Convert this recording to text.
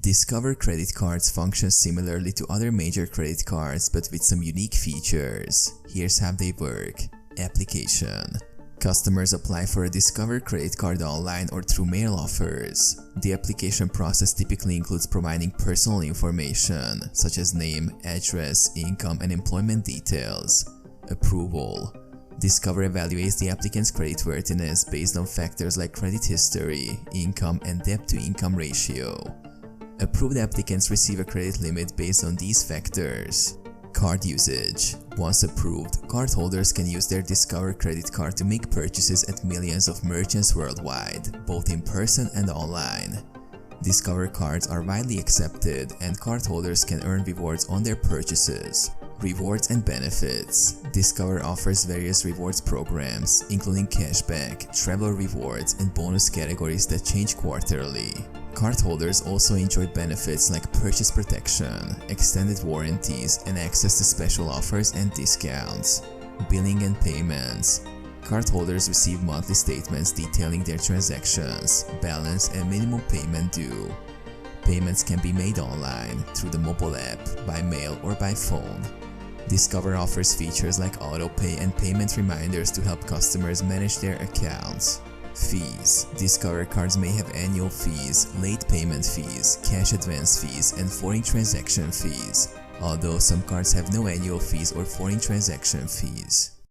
Discover credit cards function similarly to other major credit cards but with some unique features. Here's how they work. Application. Customers apply for a Discover credit card online or through mail offers. The application process typically includes providing personal information such as name, address, income, and employment details. Approval. Discover evaluates the applicant's creditworthiness based on factors like credit history, income, and debt-to-income ratio. Approved applicants receive a credit limit based on these factors. Card usage. Once approved, cardholders can use their Discover credit card to make purchases at millions of merchants worldwide, both in person and online. Discover cards are widely accepted and cardholders can earn rewards on their purchases. Rewards and benefits. Discover offers various rewards programs, including cashback, travel rewards, and bonus categories that change quarterly. Cardholders also enjoy benefits like purchase protection, extended warranties, and access to special offers and discounts. Billing and payments. Cardholders receive monthly statements detailing their transactions, balance, and minimum payment due. Payments can be made online, through the mobile app, by mail, or by phone. Discover offers features like autopay and payment reminders to help customers manage their accounts. Fees. Discover cards may have annual fees, late payment fees, cash advance fees, and foreign transaction fees, although some cards have no annual fees or foreign transaction fees.